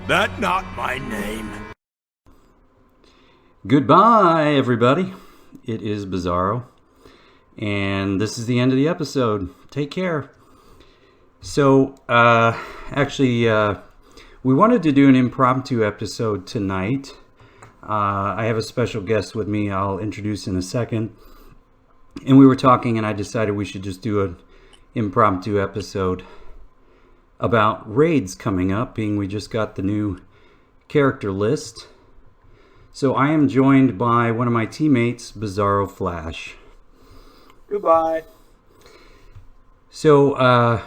That not my name. Goodbye, everybody. It is Bizarro, and this is the end of the episode. Take care. So, we wanted to do an impromptu episode tonight. I have a special guest with me I'll introduce in a second. And we were talking, and I decided we should just do an impromptu episode about raids coming up, being we just got the new character list. So I am joined by one of my teammates, Bizarro Flash. Goodbye. So,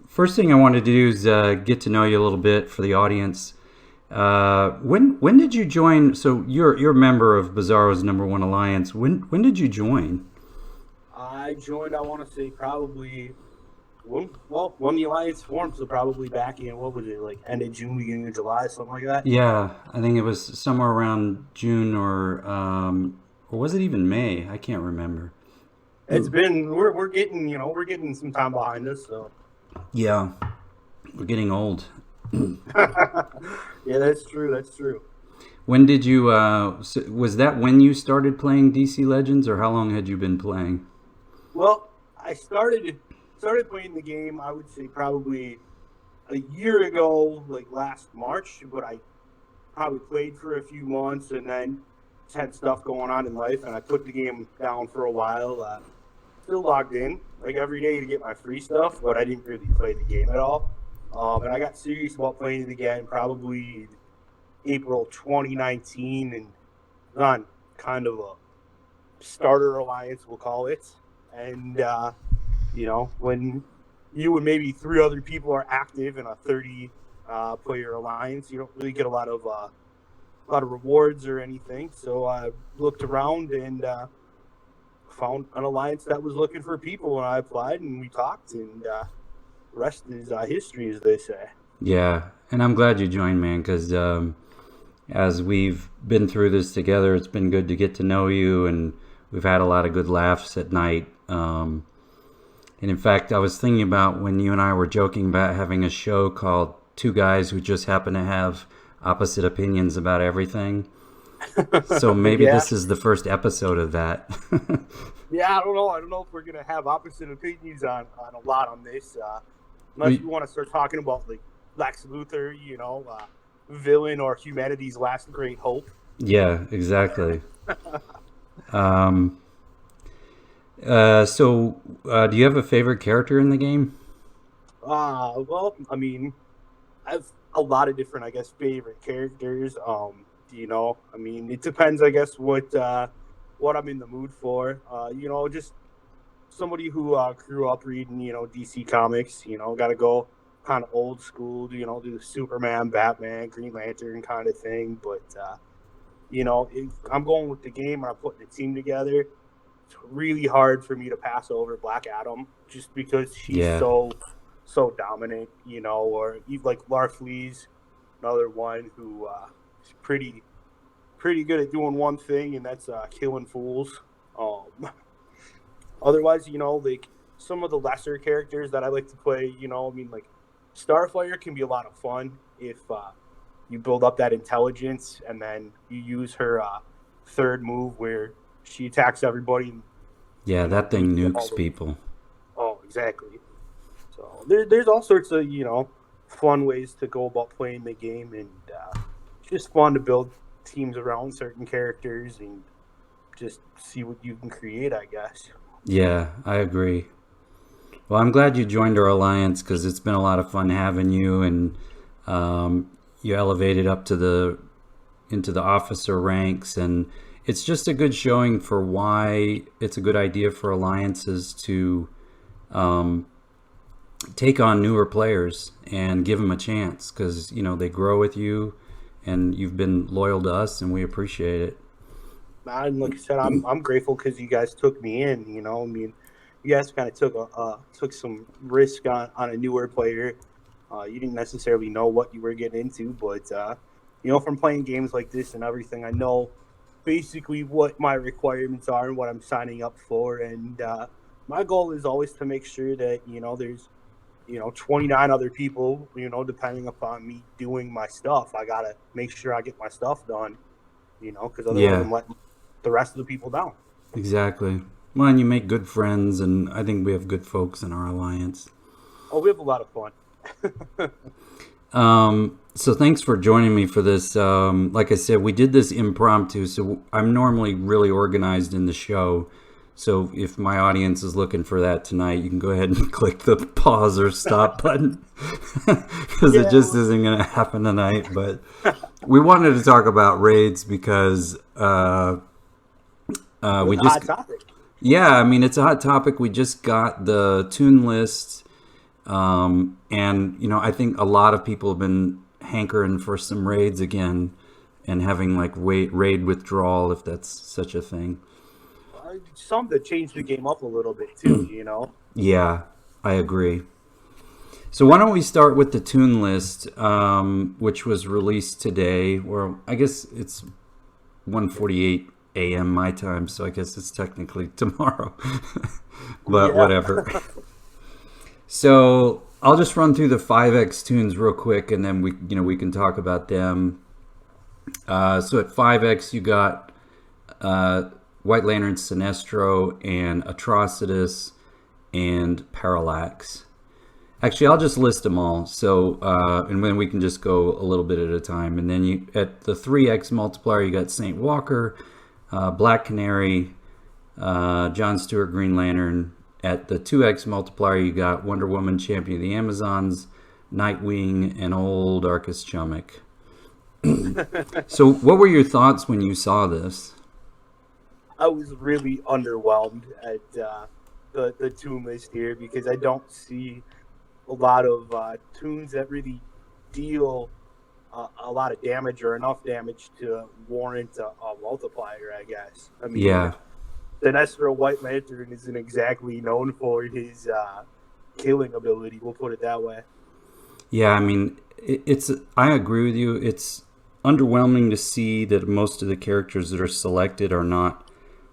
first thing I wanted to do is get to know you a little bit for the audience. When did you join? So you're a member of Bizarro's #1 Alliance. When did you join? I joined, I want to say, probably when the Alliance formed, so probably back in, what was it, like end of June, beginning of July, something like that? Yeah, I think it was somewhere around June or was it even May? I can't remember. It's been, we're getting some time behind us, so. Yeah, we're getting old. Yeah, that's true. When did you, was that when you started playing DC Legends, or how long had you been playing? Well, I started playing the game, I would say probably a year ago, like last March, but I probably played for a few months and then just had stuff going on in life, and I put the game down for a while. Still logged in, like every day to get my free stuff, but I didn't really play the game at all. And I got serious about playing it again probably April 2019, and on kind of a starter alliance, we'll call it. And, when you and maybe 3 other people are active in a 30 player alliance, you don't really get a lot of rewards or anything. So I looked around and found an alliance that was looking for people, and I applied and we talked, and the rest is history, as they say. Yeah, and I'm glad you joined, man, because as we've been through this together, it's been good to get to know you, and we've had a lot of good laughs at night. And in fact, I was thinking about when you and I were joking about having a show called Two Guys Who Just Happen to Have Opposite Opinions About Everything. So maybe This is the first episode of that. Yeah, I don't know if we're going to have opposite opinions on a lot on this. Unless you want to start talking about like Lex Luthor, villain or humanity's last great hope. Yeah, exactly. Do you have a favorite character in the game? Well, I mean, I have a lot of different, I guess, favorite characters. It depends, I guess, what I'm in the mood for. Just somebody who grew up reading, DC comics, got to go kind of old school, do Superman, Batman, Green Lantern kind of thing. But, if I'm going with the game and I'm putting a team together, it's really hard for me to pass over Black Adam just because she's so dominant, or even like Larfleeze, another one who is pretty good at doing one thing, and that's killing fools. Otherwise, like some of the lesser characters that I like to play, like Starfire can be a lot of fun if you build up that intelligence and then you use her third move where she attacks everybody. Yeah, that thing nukes people. Oh, exactly. So there's all sorts of, fun ways to go about playing the game, and it's just fun to build teams around certain characters and just see what you can create, I guess. Yeah, I agree. Well, I'm glad you joined our alliance because it's been a lot of fun having you, and you elevated up to into the officer ranks, and it's just a good showing for why it's a good idea for alliances to take on newer players and give them a chance, because they grow with you, and you've been loyal to us, and we appreciate it. And like I said, I'm grateful because you guys took me in. You guys kind of took some risk on a newer player. You didn't necessarily know what you were getting into, but from playing games like this and everything, I know basically what my requirements are and what I'm signing up for. And my goal is always to make sure that there's 29 other people, depending upon me doing my stuff. I got to make sure I get my stuff done, because otherwise I'm letting the rest of the people down. Exactly. Well, and you make good friends, and I think we have good folks in our alliance. Oh, we have a lot of fun. So thanks for joining me for this. Like I said, we did this impromptu, so I'm normally really organized in the show. So if my audience is looking for that tonight, you can go ahead and click the pause or stop button because it just isn't going to happen tonight. But we wanted to talk about raids because we just hot topic. Yeah, I mean it's a hot topic. We just got the toon list, and I think a lot of people have been hankering for some raids again and having like raid withdrawal, if that's such a thing. Some that changed the game up a little bit too, Yeah, I agree. So why don't we start with the toon list, which was released today, or I guess it's 1:48 a.m. my time, so I guess it's technically tomorrow, but whatever. So I'll just run through the 5X toons real quick, and then we can talk about them. So at 5X you got White Lantern Sinestro and Atrocitus and Parallax. Actually, I'll just list them all. So, and then we can just go a little bit at a time. And then at the 3X multiplier, you got Saint Walker, Black Canary, John Stewart Green Lantern. At the 2X multiplier, you got Wonder Woman, Champion of the Amazons, Nightwing, and old Arcus Chummock. So, what were your thoughts when you saw this? I was really underwhelmed at the toon list here because I don't see a lot of toons that really deal a lot of damage or enough damage to warrant a multiplier, I guess. I mean, Sinestro White Lantern isn't exactly known for his killing ability, we'll put it that way. Yeah, I mean, I agree with you. It's underwhelming to see that most of the characters that are selected are not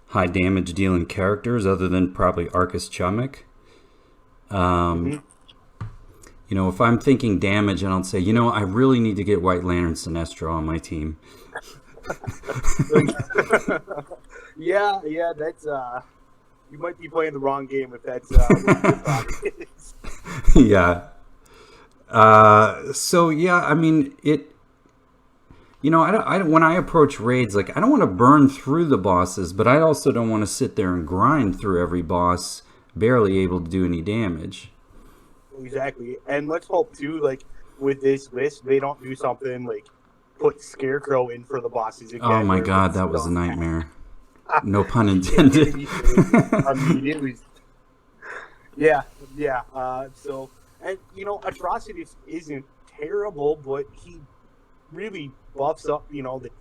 high damage dealing characters other than probably Arcus Chummock. If I'm thinking damage and I'll say, I really need to get White Lantern Sinestro on my team. Yeah, that's you might be playing the wrong game if that's what your thought is. Yeah. So yeah, I mean it. I don't, when I approach raids, like I don't want to burn through the bosses, but I also don't want to sit there and grind through every boss, barely able to do any damage. Exactly, and let's hope too, like with this list, they don't do something like put Scarecrow in for the bosses again. Oh my God, that was a nightmare. No pun intended. I mean, it was. Yeah. So, and Atrocitus isn't terrible, but he really buffs up,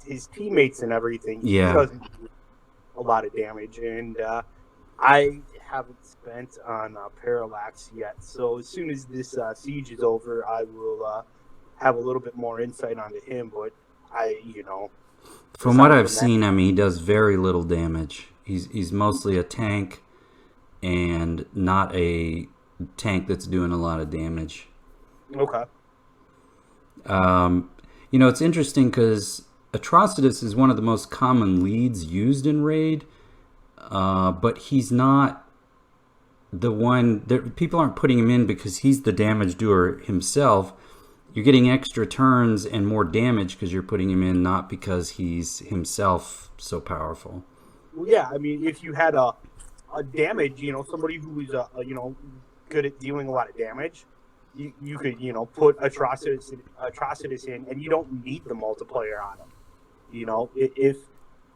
his teammates and everything. Yeah. He doesn't do a lot of damage, and I haven't spent on Parallax yet. So as soon as this siege is over, I will have a little bit more insight onto him. But from what I've seen, I mean, he does very little damage. He's mostly a tank, and not a tank that's doing a lot of damage. Okay. It's interesting because Atrocitus is one of the most common leads used in raid, but he's not the one that people aren't putting him in because he's the damage doer himself. You're getting extra turns and more damage because you're putting him in, not because he's himself so powerful. Well, yeah, I mean, if you had a damage, somebody who was good at dealing a lot of damage, you could put Atrocitus in, and you don't need the multiplier on him. If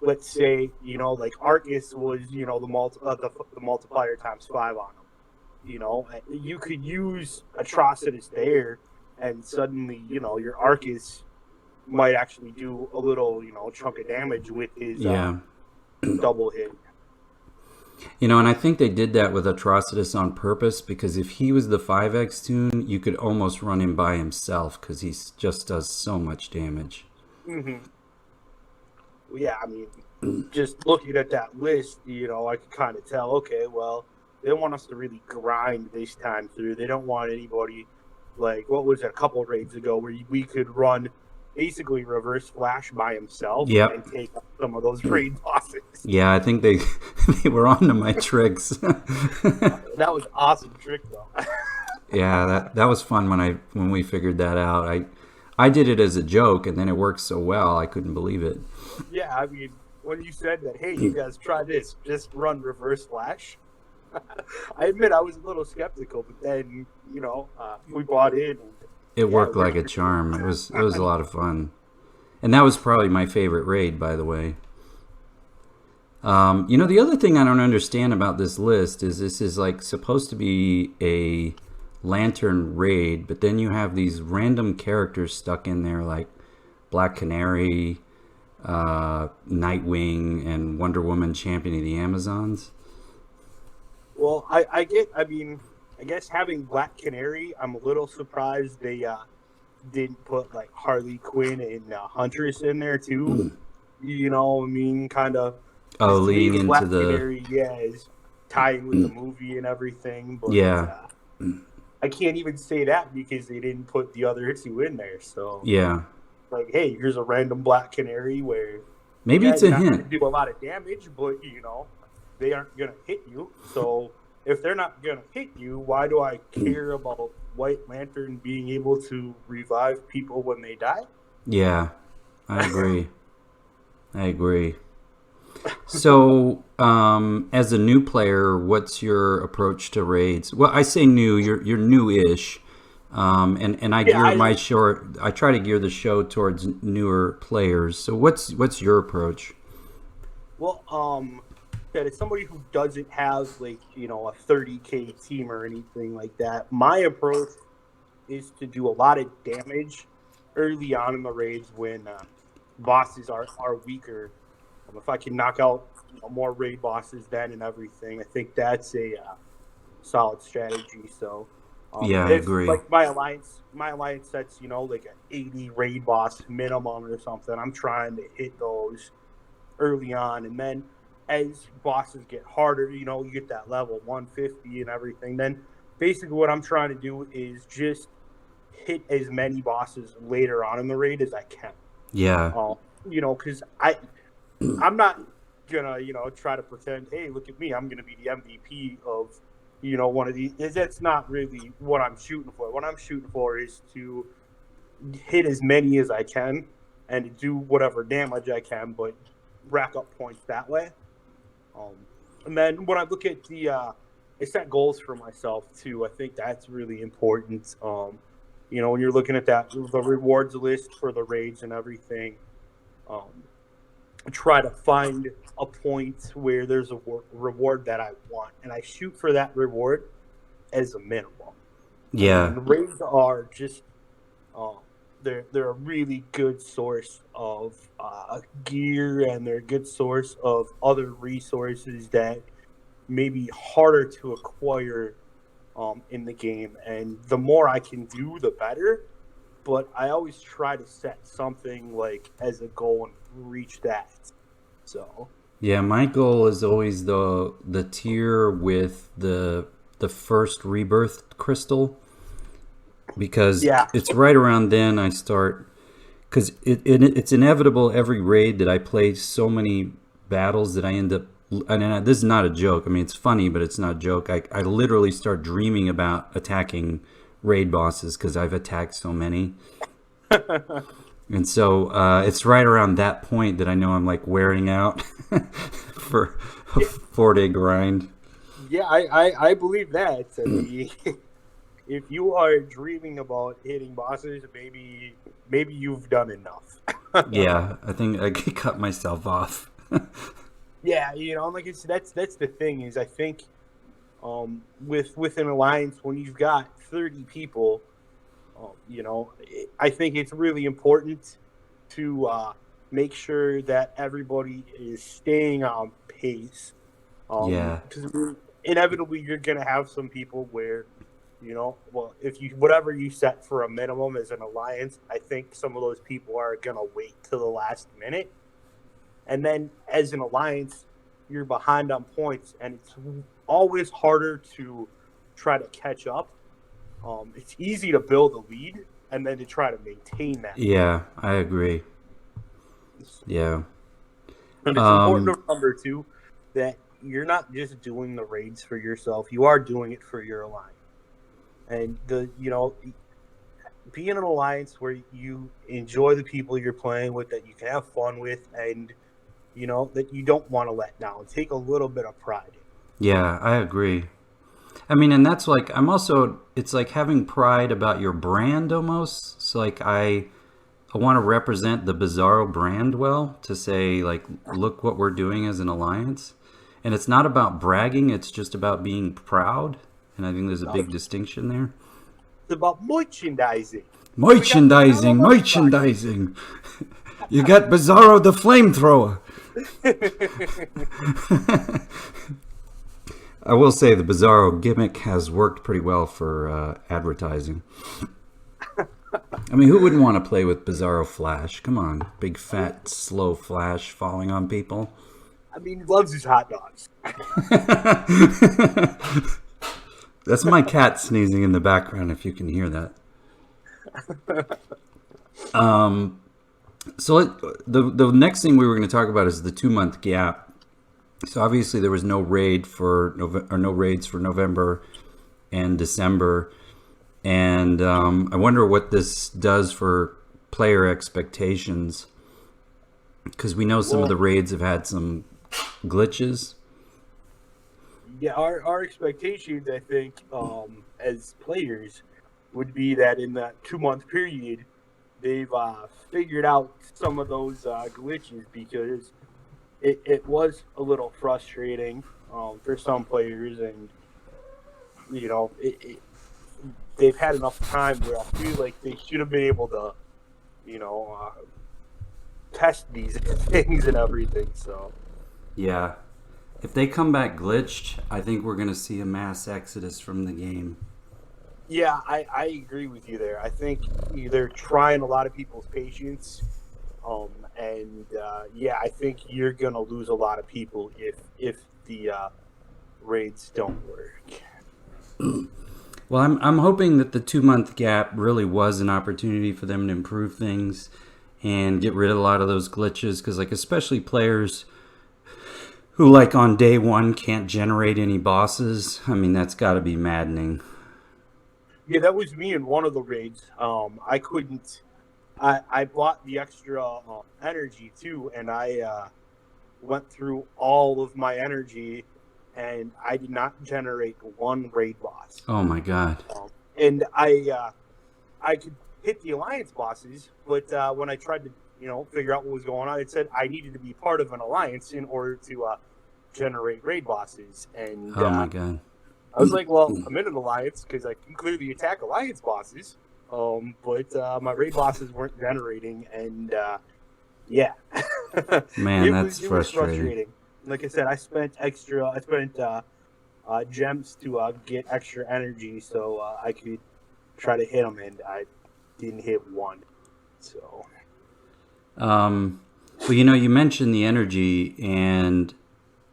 let's say like Arcus was the multiplier times 5 on him, you could use Atrocitus there, and suddenly your Arcus might actually do a little chunk of damage with his double hit. And I think they did that with Atrocitus on purpose, because if he was the 5X toon, you could almost run him by himself because he just does so much damage. Mm-hmm. Well, yeah, I mean, just looking at that list, I could kind of tell, okay, well, us to really grind this time through. They don't want anybody like what was it, a couple of raids ago where we could run basically reverse flash by himself Yep. and take up some of those raid bosses. Yeah, I think they they were on to my tricks. That was an awesome trick though. Yeah, that was fun when we figured that out. I did it as a joke, and then it worked so well I couldn't believe it. Yeah, I mean, when you said that, hey, you guys try this, just run reverse flash. I admit I was a little skeptical, but then we bought in. It worked like a charm. It was a lot of fun, and that was probably my favorite raid, by the way. The other thing I don't understand about this list is this is like supposed to be a Lantern raid, but then you have these random characters stuck in there like Black Canary, Nightwing, and Wonder Woman Champion of the Amazons. Well, I guess having Black Canary, I'm a little surprised they didn't put like Harley Quinn and Huntress in there too. Kind of. Oh, leading into Black the Canary, is tying with the movie and everything. But, yeah. I can't even say that because they didn't put the other two in there. So yeah, like, hey, here's a random Black Canary where maybe it's a not hint. Gonna do a lot of damage, but they aren't gonna hit you. So if they're not gonna hit you, why do I care about White Lantern being able to revive people when they die? Yeah, I agree. I agree. So, as a new player, what's your approach to raids? Well, I say new. You're new-ish, and I I try to gear the show towards newer players. So, what's your approach? Well, that as somebody who doesn't have like a 30K team or anything like that, my approach is to do a lot of damage early on in the raids when bosses are weaker. If I can knock out more raid bosses then and everything, I think that's a solid strategy. So I agree. Like my alliance sets like an 80 raid boss minimum or something. I'm trying to hit those early on, and then as bosses get harder, you get that level 150 and everything. Then basically what I'm trying to do is just hit as many bosses later on in the raid as I can. Yeah. Because I'm not gonna, try to pretend, hey, look at me, I'm gonna be the MVP of, one of these. That's not really what I'm shooting for. What I'm shooting for is to hit as many as I can and to do whatever damage I can, but rack up points that way. And then when I look at I set goals for myself too. I think that's really important. When you're looking at the rewards list for the raids and everything, try to find a point where there's a reward that I want, and I shoot for that reward as a minimum. Yeah. And raids are just they're a really good source of gear, and they're a good source of other resources that may be harder to acquire in the game. And the more I can do, the better. But I always try to set something like as a goal and reach that. So yeah, my goal is always the tier with the first rebirth crystal, because it's right around then I start, because it's inevitable every raid that I play so many battles that I end up, and this is not a joke, I mean it's funny but it's not a joke, I literally start dreaming about attacking raid bosses because I've attacked so many. And so it's right around that point that I know I'm like wearing out for a 4-day grind. Yeah, I believe that. I mean, if you are dreaming about hitting bosses, maybe you've done enough. Yeah, I think I could cut myself off. Yeah, like it's that's the thing is I think with an alliance when you've got 30 people, I think it's really important to make sure that everybody is staying on pace. Because inevitably you're going to have some people where, if you whatever you set for a minimum as an alliance, I think some of those people are going to wait till the last minute. And then as an alliance, you're behind on points, and it's always harder to try to catch up. It's easy to build a lead and then to try to maintain that. Yeah, I agree. Yeah. And it's important to remember, too, that you're not just doing the raids for yourself. You are doing it for your alliance. And, be in an alliance where you enjoy the people you're playing with, that you can have fun with, and, that you don't want to let down. Take a little bit of pride in. Yeah, I agree. I mean, and that's like, it's like having pride about your brand almost. So like I want to represent the Bizarro brand well, to say like, look what we're doing as an alliance. And it's not about bragging, it's just about being proud. And I think there's a big distinction there. It's about merchandising. Merchandising. You got Bizarro the flamethrower. I will say the Bizarro gimmick has worked pretty well for advertising. I mean, who wouldn't want to play with Bizarro Flash? Come on, big fat slow Flash falling on people. I mean, he loves his hot dogs. That's my cat sneezing in the background, if you can hear that. So the next thing we were going to talk about is the 2-month gap. So obviously there was no raids for November and December, and I wonder what this does for player expectations, because we know some of the raids have had some glitches. Yeah, our expectations, I think, as players, would be that in that 2-month period, they've figured out some of those glitches, because it was a little frustrating for some players, and they've had enough time where I feel like they should have been able to, test these things and everything. So yeah. If they come back glitched, I think we're going to see a mass exodus from the game. Yeah, I agree with you there. I think they're trying a lot of people's patience, I think you're going to lose a lot of people if the raids don't work. Well, I'm hoping that the 2-month gap really was an opportunity for them to improve things and get rid of a lot of those glitches, because like especially players who like on day one can't generate any bosses. I mean, that's got to be maddening. Yeah, that was me in one of the raids. I couldn't. I bought the extra energy too, and I went through all of my energy, and I did not generate one raid boss. Oh my god! And I could hit the alliance bosses, but when I tried to figure out what was going on, it said I needed to be part of an alliance in order to generate raid bosses. And oh my god. I was like, well, I'm in an alliance because I can clearly attack alliance bosses, but my raid bosses weren't generating, and yeah. Man, that's frustrating. Was frustrating. Like I said, I spent gems to get extra energy so I could try to hit them, and I didn't hit one. So, well, you mentioned the energy, and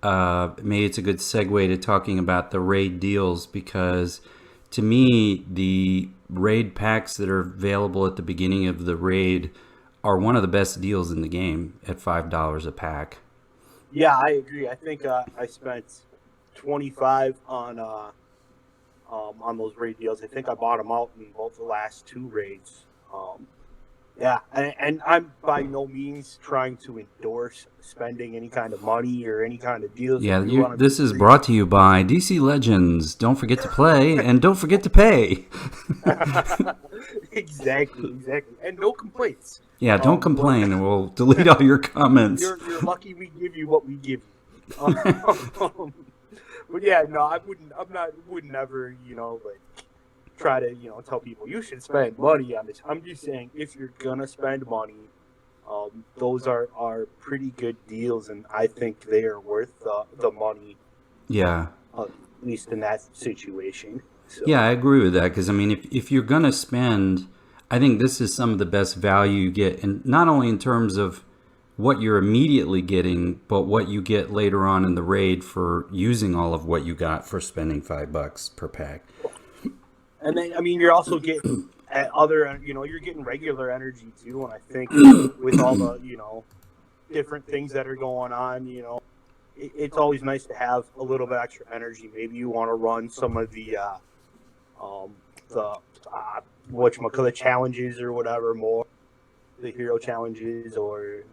maybe it's a good segue to talking about the raid deals, because to me, the raid packs that are available at the beginning of the raid are one of the best deals in the game at $5 a pack. Yeah, I agree. I think I spent $25 on those raid deals. I think I bought them out in both the last 2 raids. Yeah, and I'm by no means trying to endorse spending any kind of money or any kind of deals. Yeah, this is brought to you by DC Legends. Don't forget to play, and don't forget to pay. Exactly. And no complaints. Yeah, don't complain, and we'll delete all your comments. You're lucky we give you what we give you. But yeah, no, I would never, try to, tell people you should spend money on this. I'm just saying, if you're gonna spend money, those are pretty good deals, and I think they are worth the money. Yeah. At least in that situation. So. Yeah, I agree with that, because I mean, if you're gonna spend, I think this is some of the best value you get, and not only in terms of what you're immediately getting, but what you get later on in the raid for using all of what you got for spending $5 per pack. And then, I mean, you're also getting you're getting regular energy too. And I think with all the, different things that are going on, it's always nice to have a little bit extra energy. Maybe you want to run some of the the challenges or whatever more, the hero challenges, or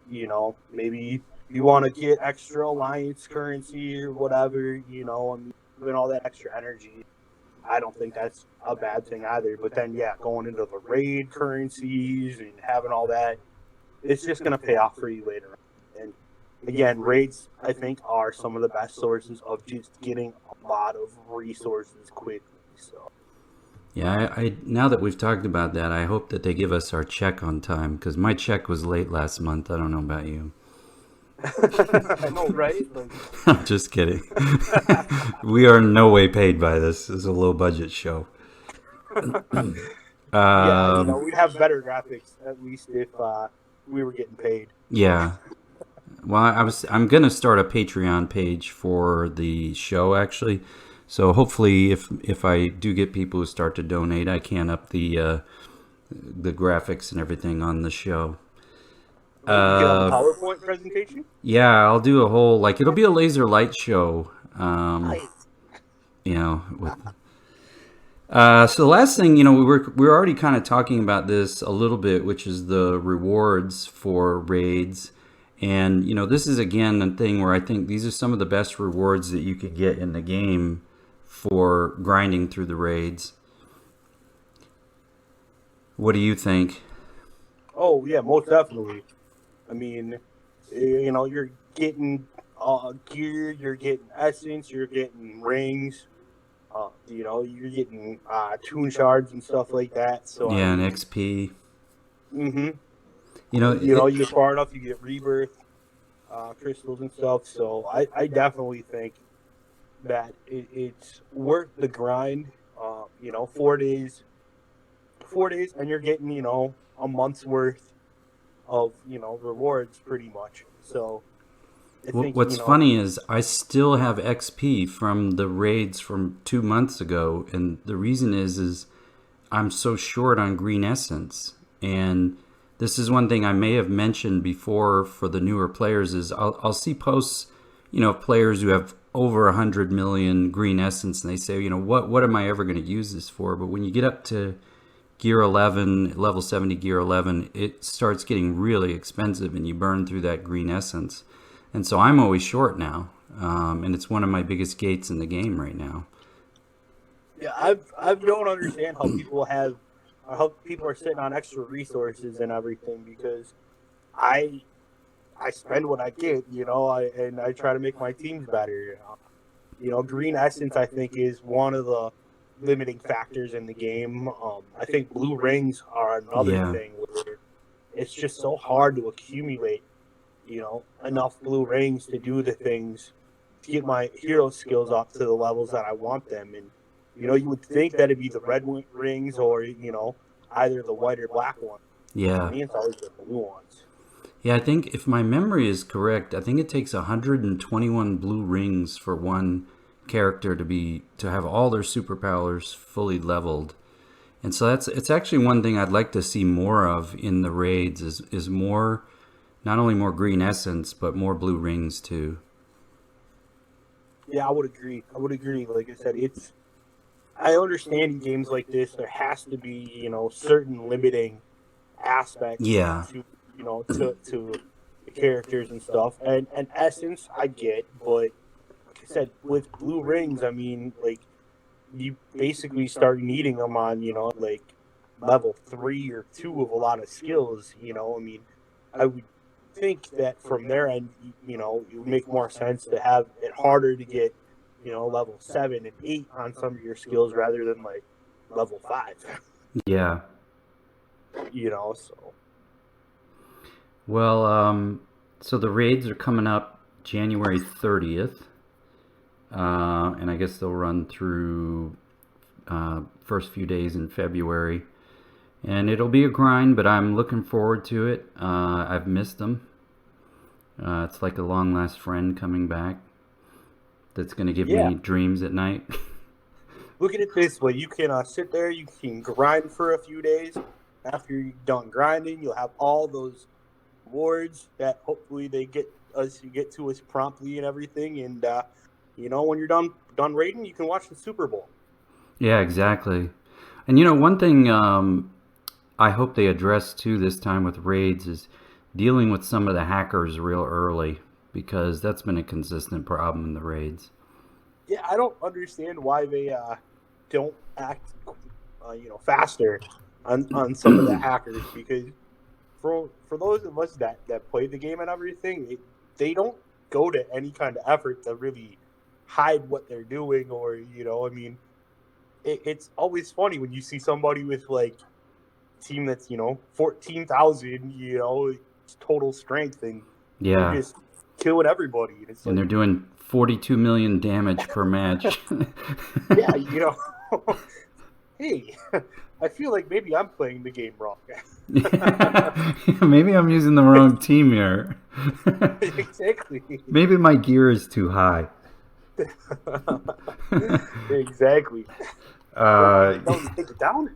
maybe you want to get extra alliance currency or whatever, and all that extra energy. I don't think that's a bad thing either. But then, going into the raid currencies and having all that, it's just going to pay off for you later on. And again, raids, I think, are some of the best sources of just getting a lot of resources quickly. So. Yeah, I now that we've talked about that, I hope that they give us our check on time, because my check was late last month. I don't know about you. I know, right? I'm just kidding. We are in no way paid by this. This is a low budget show. We'd have better graphics at least if we were getting paid. Yeah. Well, I'm gonna start a Patreon page for the show actually. So hopefully, if I do get people who start to donate, I can up the graphics and everything on the show. You get a PowerPoint presentation? Yeah, I'll do a whole it'll be a laser light show. Nice. So the last thing, we're already kind of talking about this a little bit, which is the rewards for raids. And, this is, again, a thing where I think these are some of the best rewards that you could get in the game for grinding through the raids. What do you think? Oh, yeah, most definitely. I mean, you're getting gear, you're getting essence, you're getting rings, you're getting tune shards and stuff like that. So yeah, and XP. Mm-hmm. You get far enough, you get rebirth crystals and stuff. So I definitely think that it's worth the grind. 4 days, and you're getting a month's worth of rewards pretty much. So I think, what's funny is I still have XP from the raids from 2 months ago, and the reason is I'm so short on green essence. And this is one thing I may have mentioned before for the newer players is I'll see posts, of players who have over 100 million green essence, and they say, what am I ever going to use this for? But when you get up to gear 11, level 70 gear 11, it starts getting really expensive and you burn through that green essence. And so I'm always short now. And it's one of my biggest gates in the game right now. Yeah, I don't understand how people are sitting on extra resources and everything, because I spend what I get, and I try to make my teams better. Green essence, I think, is one of the limiting factors in the game. I think blue rings are another thing where it's just so hard to accumulate, enough blue rings to do the things to get my hero skills up to the levels that I want them. And you would think that it'd be the red rings or either the white or black one. Yeah. For me, it's always the blue ones. Yeah, I think if my memory is correct, I think it takes 121 blue rings for one character to have all their superpowers fully leveled. And so it's actually one thing I'd like to see more of in the raids is more, not only more green essence, but more blue rings too. Yeah, I would agree. Like I said, I understand in games like this there has to be, certain limiting aspects to to the characters and stuff. And essence I get, but like I said, with blue rings, I mean, you basically start needing them on, level 3 or 2 of a lot of skills, I mean, I would think that from their end, it would make more sense to have it harder to get, level 7 and 8 on some of your skills rather than level 5. Yeah. So. Well, so the raids are coming up January 30th. And I guess they'll run through first few days in February. And it'll be a grind, but I'm looking forward to it. I've missed them. It's like a long lost friend coming back that's going to give Yeah. me dreams at night. Look at it this way: you can sit there, you can grind for a few days. After you're done grinding, you'll have all those awards that hopefully they get to us promptly and everything. And when you're done raiding, you can watch the Super Bowl. Yeah, exactly. And one thing I hope they address too this time with raids is dealing with some of the hackers real early, because that's been a consistent problem in the raids. Yeah, I don't understand why they don't act, faster on some of the hackers, because for those of us that play the game and everything, they don't go to any kind of effort to really hide what they're doing, or it's always funny when you see somebody with like team that's 14,000 total strength, and they're just killing everybody, and it's and they're doing 42 million damage per match. Yeah, hey, I feel like maybe I'm playing the game wrong. Maybe I'm using the wrong team here. Exactly. Maybe my gear is too high. Exactly. Take it down.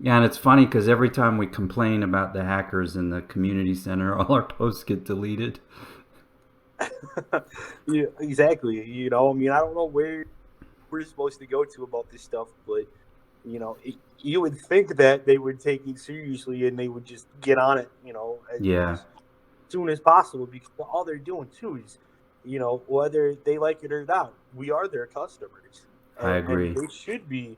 Yeah, and it's funny because every time we complain about the hackers in the community center, all our posts get deleted. Yeah, exactly. I don't know where we're supposed to go to about this stuff, but you would think that they would take it seriously and they would just get on it, as soon as possible, because all they're doing too is, whether they like it or not, we are their customers. I agree. And they should be,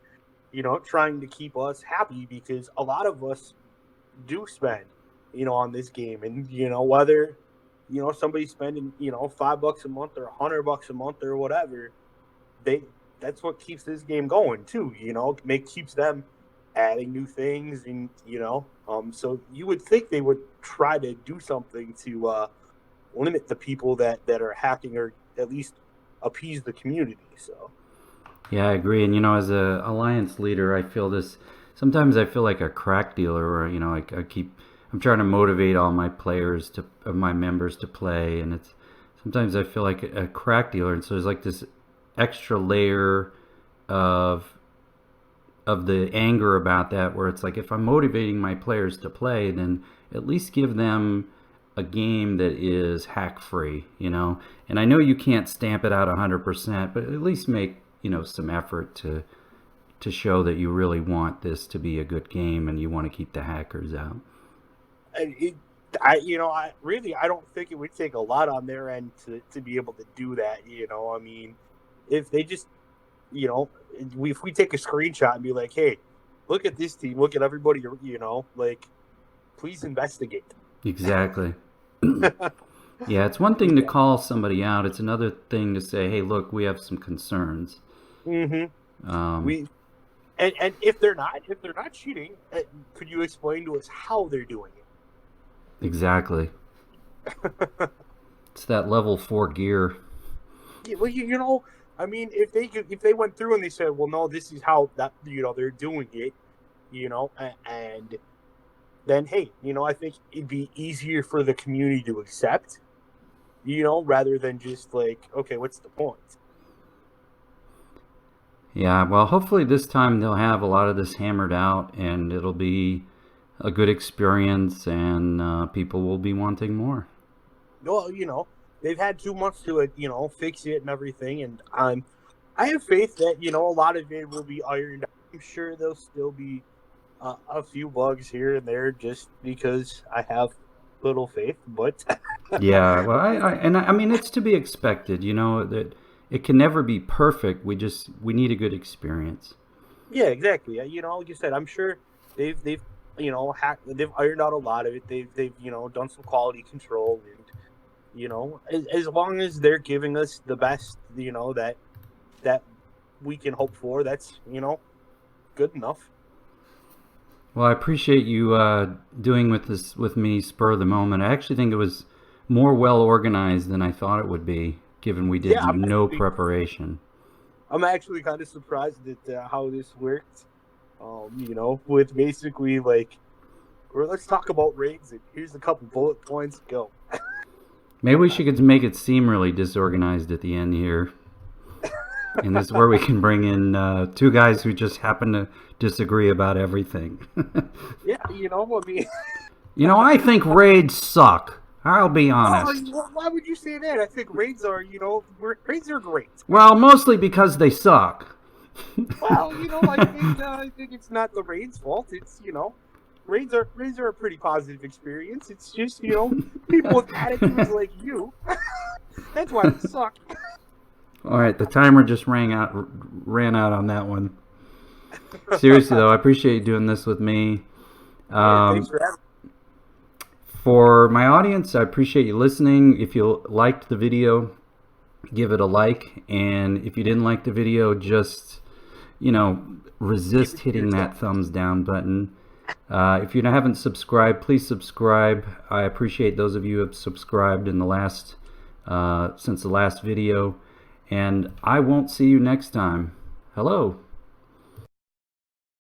trying to keep us happy, because a lot of us do spend, on this game, and whether somebody's spending $5 a month or $100 a month or whatever, that's what keeps this game going too. Keeps them adding new things, and so you would think they would try to do something to limit the people that are hacking, or at least appease the community. So yeah, I agree. And as a alliance leader, I feel this. Sometimes I feel like a crack dealer, where I'm trying to motivate all my my members to play, and sometimes I feel like a crack dealer, and so there's like this extra layer of the anger about that, where it's like, if I'm motivating my players to play, then at least give them a game that is hack free, and I know you can't stamp it out 100%, but at least make some effort to show that you really want this to be a good game and you want to keep the hackers out. I don't think it would take a lot on their end to be able to do that. If they just, if we take a screenshot and be like, hey, look at this team, look at everybody, please investigate. Exactly. Yeah, it's one thing to call somebody out. It's another thing to say, hey, look, we have some concerns. Mm-hmm. And if they're not cheating, could you explain to us how they're doing it? Exactly. It's that level 4 gear. Yeah, well, if they went through and they said, well, no, this is how that they're doing it, and then hey, I think it'd be easier for the community to accept, rather than just like, okay, what's the point? Yeah, well, hopefully this time they'll have a lot of this hammered out, and it'll be a good experience, and people will be wanting more. Well, they've had 2 months to fix it and everything, and I have faith that a lot of it will be ironed out. I'm sure there'll still be a few bugs here and there, just because I have little faith. But yeah, well, I mean, it's to be expected. That it can never be perfect. We need a good experience. Yeah, exactly. Like you said, I'm sure they've they've ironed out a lot of it. They've done some quality control, and as long as they're giving us the best that we can hope for, that's good enough. Well, I appreciate you doing with me spur of the moment. I actually think it was more well organized than I thought it would be, given we did no preparation. I'm actually kind of surprised at how this worked. With basically let's talk about raids, and here's a couple bullet points, go. Maybe we should make it seem really disorganized at the end here. And this is where we can bring in two guys who just happen to disagree about everything. Yeah, you know, I mean... You know, I think raids suck. I'll be honest. Why would you say that? I think raids are, you know, raids are great. Well, mostly because they suck. Well, you know, I think it's not the raids' fault. It's, you know, raids are a pretty positive experience. It's just, you know, people with attitudes like you. That's why they suck. All right, the timer just ran out on that one. Seriously though, I appreciate you doing this with me. Thanks for having me. For my audience, I appreciate you listening. If you liked the video, give it a like, and if you didn't like the video, just, you know, resist hitting that thumbs down button. If you haven't subscribed, please subscribe. I appreciate those of you who have subscribed in the last since the last video, and I won't see you next time. Hello.